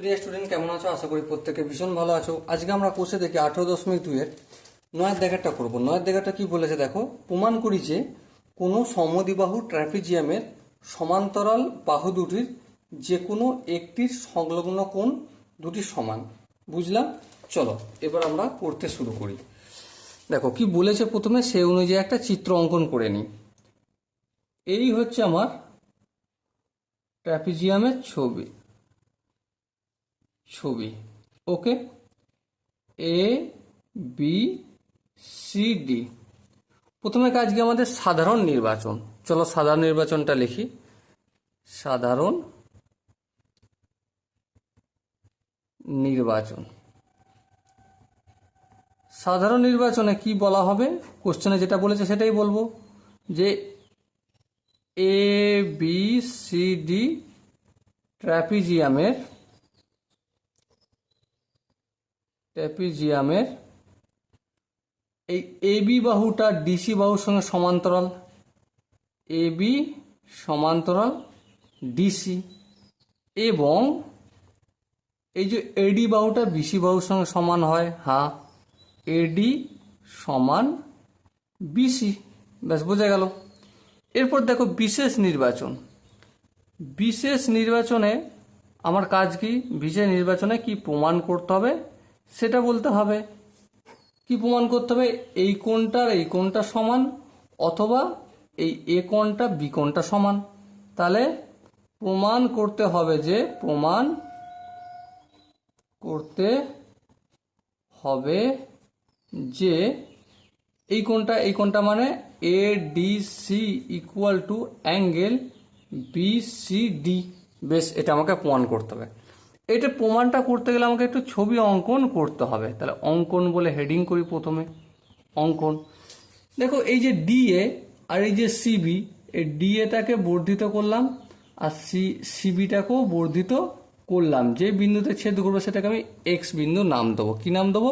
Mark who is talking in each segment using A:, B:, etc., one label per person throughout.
A: প্রিয় স্টুডেন্ট, কেমন আছো? আশা করি প্রত্যেকে ভীষণ ভালো আছো। আজকে আমরা কোর্সে দেখি 18.2 নয়ের দেখাটা করবো। নয়ের দেখাটা কি বলেছে দেখো। প্রমাণ করি যে কোনো সমদ্বিবাহু ট্রাপিজিয়ামের সমান্তরাল বাহু দুটির যে কোনো একটির সংলগ্ন কোণ দুটি সমান। বুঝলাম? চলো এবার আমরা করতে শুরু করি। দেখো কি বলেছে, প্রথমে সে অনুযায়ী একটা চিত্র অঙ্কন করে নিই। এই হচ্ছে আমার ট্রাপিজিয়ামের ছবি। ওকে, এ বি সি ডি। প্রথমে আজকে আমাদের সাধারণ নির্বাচন। চলো সাধারণ নির্বাচনটা লিখি। সাধারণ নির্বাচন। সাধারণ নির্বাচনে কি বলা হবে, কোশ্চেনে যেটা বলেছে সেটাই বলবো, যে এ বি সি ডি ট্র্যাপিজিয়ামের এই এবি বাহুটা ডিসি বাহুর সঙ্গে সমান্তরাল। এবি সমান্তরাল ডিসি, এবং এই যে এডি বাহুটা বিসি বাহুর সঙ্গে সমান হয়। হ্যাঁ, এডি সমান বিসি। ব্যাস বোঝা গেল। এরপর দেখো বিশেষ নির্বাচন। বিশেষ নির্বাচনে আমার কাজ কি? বিশেষ নির্বাচনে কি প্রমাণ করতে হবে সেটা বলতে হবে। কি প্রমাণ করতে হবে? এই কোণটার এই কোণটা সমান, অথবা এই এ কোণটা বি কোণটা সমান। তাহলে প্রমাণ করতে হবে যে এই কোণটা মানে A D C equal to angle B C D. বেশ, এটা আমাকে প্রমাণ করতে হবে। এটা প্রমাণটা করতে গেলে আমাকে একটু ছবি অঙ্কন করতে হবে। তাহলে অঙ্কন বলে হেডিং করি প্রথমে। অঙ্কন। দেখো এই যে ডিএ আর এই যে সিবি, এই ডিএটাকে বর্ধিত করলাম আর সিবিটাকেও বর্ধিত করলাম। যে বিন্দুতে ছেদ করবো সেটাকে আমি এক্স বিন্দু নাম দেবো। কি নাম দেবো?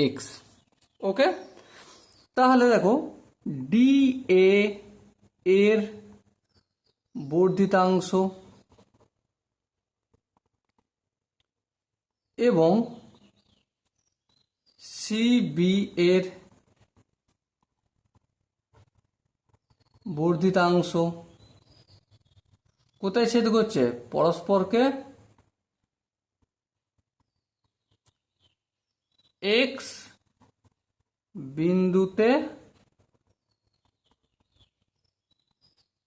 A: এক্স। ওকে, তাহলে দেখো ডিএ এর বর্ধিতাংশ এবং সিবি এর বর্ধিতাংশ কোথায় ছেদ করছে? পরস্পরকে এক্স বিন্দুতে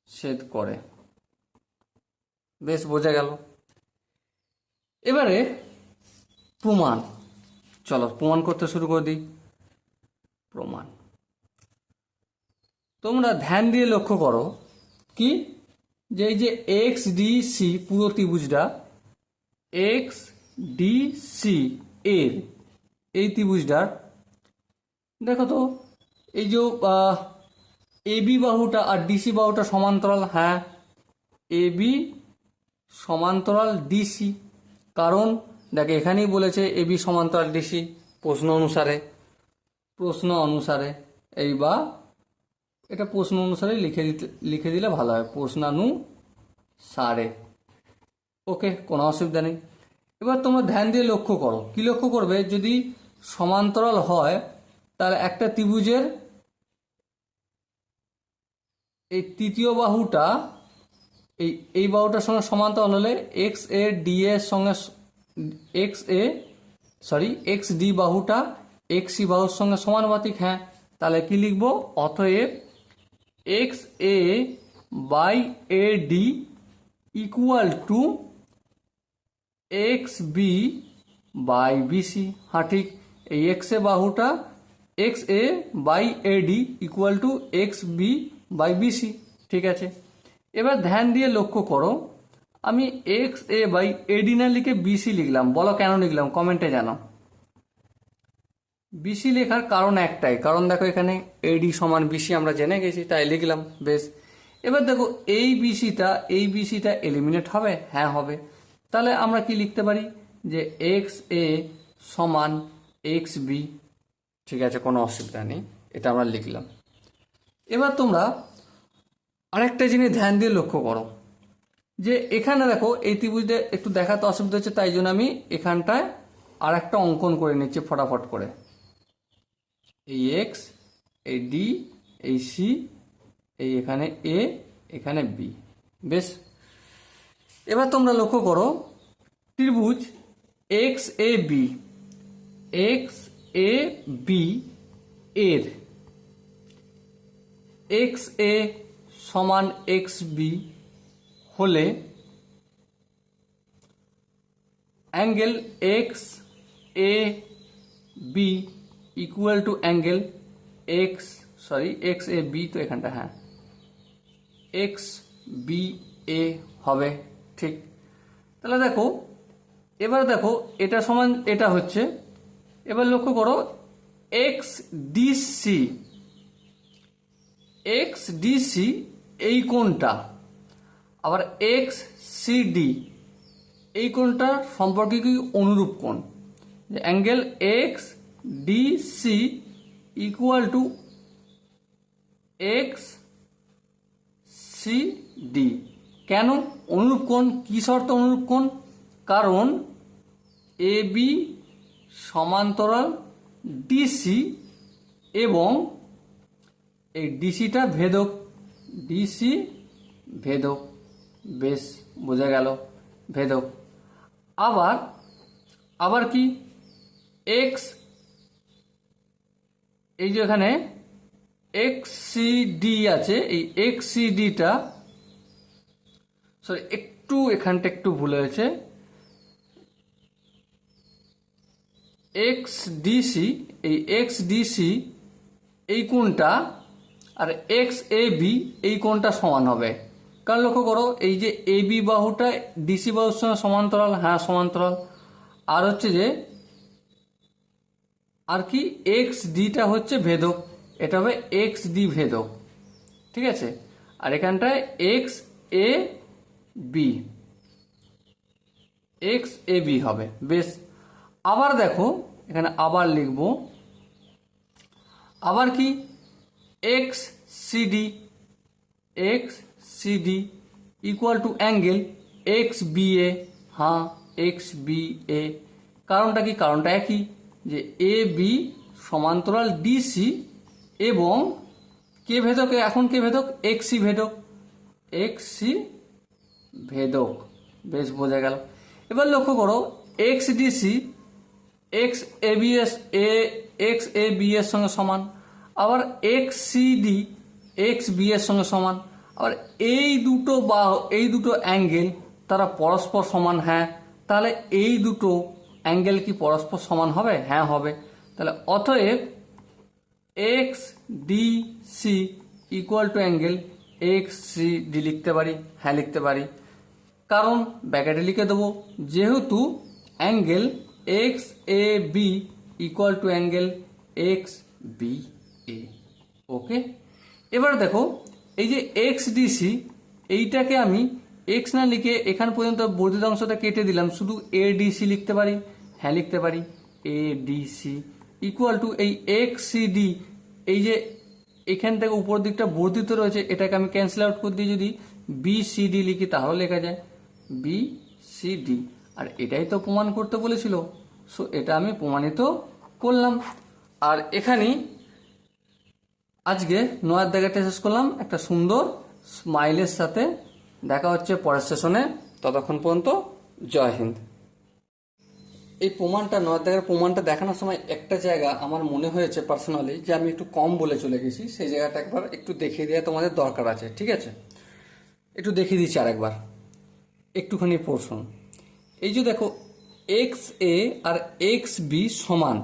A: ছেদ করে। বেশ বোঝা গেল। এবারে প্রমাণ। চলো প্রমাণ করতে শুরু করে দিই। প্রমাণ। তোমরা ধ্যান দিয়ে লক্ষ্য করো কি, যে এই যে এক্স ডি সি পুরো ত্রিভুজটা, এক্স ডি সি এর এই ত্রিভুজটার দেখো তো, এই যে এবি বাহুটা আর ডিসি বাহুটা সমান্তরাল। হ্যাঁ, এবি সমান্তরাল ডিসি। কারণ দেখো এখানেই বলেছে এবি সমান্তরাল ডিসি। প্রশ্ন অনুসারে এই বা এটা প্রশ্ন অনুসারে লিখে দিলে ভালো হয়, প্রশ্নানুসারে। ওকে, কোনো অসুবিধা নেই। এবার তোমরা ধ্যান দিয়ে লক্ষ্য করো। কি লক্ষ্য করবে? যদি সমান্তরাল হয় তাহলে একটা ত্রিভুজের এই তৃতীয় বাহুটা এই বাহুটার সঙ্গে সমান্তরাল হলে এক্স ডি বাহুটা এক্সি বাহুর সঙ্গে সমানুপাতিক। হ্যাঁ, তাহলে কি লিখবো? অতএব X A by A D equal to X B by BC. হ্যাঁ ঠিক, এই এক্স এ বাহুটা X A by A D equal to X B by BC. ঠিক আছে, এবার ধ্যান দিয়ে লক্ষ্য করো, আমি এক্স এ বাই এডি না লিখে বিসি লিখলাম। বলো কেন লিখলাম, কমেন্টে জানাও। বিসি লেখার কারণ একটাই, কারণ দেখো এখানে এডি সমান বিসি আমরা জেনে গেছি, তাই লিখলাম। বেশ, এবার দেখো এই বিসিটা এলিমিনেট হবে। হ্যাঁ হবে। তাহলে আমরা কি লিখতে পারি? যে এক্স এ সমান এক্স বি। ঠিক আছে, কোনো অসুবিধা নেই, এটা আমরা লিখলাম। এবার তোমরা আরেকটা জিনিস ধ্যান দিয়ে লক্ষ্য করো, যে এখানে দেখো এই ত্রিভুজটা একটু দেখাতে অসুবিধা হচ্ছে, তাই জন্য আমি এখানটায় আর একটা অঙ্কন করে নিচ্ছি ফটাফট করে। এই এক্স, এই ডি, এই সি, এই এখানে এ, এখানে বি। বেশ, এবার তোমরা লক্ষ্য করো ত্রিভুজ X A B, X A B এর এক্স এ সমান এক্স বি হলে angle X A B equal to angle X A B, তো এখানটা হ্যাঁ এক্স বি এ হবে। ঠিক, তাহলে দেখো এবার দেখো এটা সমান এটা হচ্ছে। এবার লক্ষ্য করো এক্স ডিসি, এক্স ডিসি এই কোণটা, আবার এক্স সিডি এই কোণটা সম্পর্কে কি অনুরূপ কোণ, যে angle x DC equal to x CD. কেন অনুরূপ কোণ, কি শর্ত অনুরূপ কোণ? কারণ এ বি সমান্তরাল ডিসি এবং এই ডিসিটা ভেদক, ডিসি ভেদক। বেশ, বোঝা গেল ভেদক। আবার আবার কি এক্স, এই যে এখানে এক্স সিডি আছে, এই এক্স সিডিটা একটু এখানটা একটু ভুল হয়েছে, এক্স ডিসি, এই এক্স ডিসি এই কোণটা আর এক্স এ বি এই কোণটা সমান হবে। কারণ লক্ষ্য করো এই যে এ বি বাহুটা ডিসি বাহুর সঙ্গে সমান্তরাল, হ্যাঁ সমান্তরাল। আর হচ্ছে যে আর কি এক্স ডিটা হচ্ছে ভেদক, এটা হবে এক্স ডি ভেদক। ঠিক আছে, আর এখানটায় X A B, X A B হবে। বেশ, আবার দেখো এখানে আবার লিখব, আবার কি X CD, X CD equal to angle X B A, হ্যাঁ এক্স বি এ। কারণটা কি, কারণটা একই, যে এ বি সমান্তরাল ডিসি এবং কে ভেদক, এখন কে ভেদক, এক্স সি ভেদক, এক্স সি ভেদক। বেশ, বোঝা গেল। এবার লক্ষ্য করো x DC x A B S x A B এর সঙ্গে সমান, আবার এক্স সিডি এক্স বি এর সঙ্গে সমান। আবার এই দুটো অ্যাঙ্গেল তারা পরস্পর সমান, হ্যাঁ। তাহলে এই দুটো অ্যাঙ্গেল কি পরস্পর সমান হবে? হ্যাঁ হবে। তাহলে অতএব X D C equal to angle X C D লিখতে পারি, হ্যাঁ লিখতে পারি। কারণ ব্র্যাকেটে লিখে দেবো, যেহেতু angle X A B equal to angle X B A. Okay, এবার দেখো এই যে এক্স ডিসি এইটাকে আমি এক্স না লিখে এখান পর্যন্ত বর্ধিত অংশটা কেটে দিলাম, শুধু এ ডিসি লিখতে পারি, হ্যাঁ লিখতে পারি। এ ডিসি ইকুয়াল টু এই এক্স সিডি, এই যে এখান থেকে উপর দিকটা বর্ধিত রয়েছে এটাকে আমি ক্যান্সেল আউট করে দিয়ে যদি বি সিডি লিখি তাহলে লেখা যায় বি সিডি। আর এটাই তো প্রমাণ করতে বলেছিল, সো এটা আমি প্রমাণিত করলাম। আর এখানেই আজকে 9 অধ্যায়টা শেষ করলাম একটা সুন্দর স্মাইলের সাথে। দেখা হচ্ছে পরের সেশনে, ততক্ষণ পর্যন্ত জয় হিন্দ। এই প্রমাণটা 9 অধ্যায়ের প্রমাণটা দেখানোর সময় একটা জায়গা আমার মনে হয়েছে পার্সোনালি যে আমি একটু কম বলে চলে গেছি, সেই জায়গাটা একবার একটু দেখিয়ে দেওয়া তোমাদের দরকার আছে। ঠিক আছে, একটু দেখিয়ে দিচ্ছি আরেকবার, একটুখানি পোর্শন। এই যে দেখো এক্স এ আর এক্স বি সমান,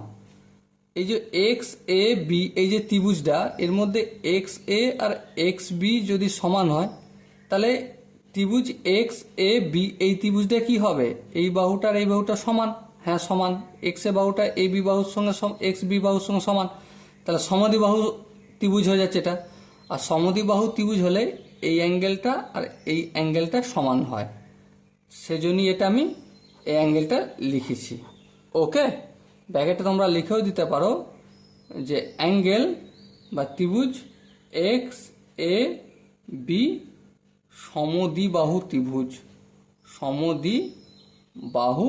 A: এই যে এক্স এ বি এই যে ত্রিভুজটা, এর মধ্যে এক্স এ আর এক্স বি যদি সমান হয় তাহলে ত্রিভুজ এক্স এ বি এই ত্রিভুজটা কি হবে, এই বাহুটার এই বাহুটা সমান, হ্যাঁ সমান। এক্স এ বাহুটা এ বি বাহুর সঙ্গে এক্স বি বাহুর সঙ্গে সমান, তাহলে সমদ্বিবাহু ত্রিভুজ হয়ে যাচ্ছে এটা। আর সমদ্বিবাহু ত্রিভুজ হলে এই অ্যাঙ্গেলটা আর এই অ্যাঙ্গেলটা সমান হয়, সেজন্যই এটা আমি এই অ্যাঙ্গেলটা লিখেছি। ওকে, ব্র্যাকেটে তোমরা লিখেও দিতে পারো যে অ্যাঙ্গেল বা ত্রিভুজ এক্স এ বি সমদ্বিবাহু ত্রিভুজ। সমদ্বিবাহু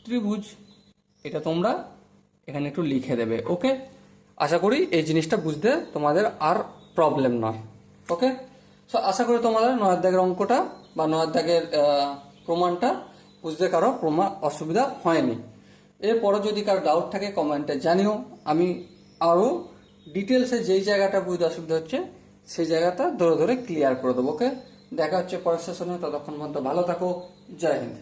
A: ত্রিভুজ। এটা তোমরা এখানে একটু লিখে দেবে। ওকে, আশা করি এই জিনিসটা বুঝতে তোমাদের আর প্রবলেম নয়। ওকে, সো আশা করি তোমাদের 9 দাগের অঙ্কটা বা 9 দাগের প্রমাণটা বুঝতে কারো অসুবিধা হয়নি। এরপরে যদি কারো ডাউট থাকে কমেন্টে জানিও, আমি আরও ডিটেলসে যেই জায়গাটা বুঝতে অসুবিধা হচ্ছে সেই জায়গাটা ধরে ধরে ক্লিয়ার করে দেবো। ওকে, দেখা হচ্ছে পরের সেশনে, ততক্ষণ পর্যন্ত ভালো থাকো। জয় হিন্দ।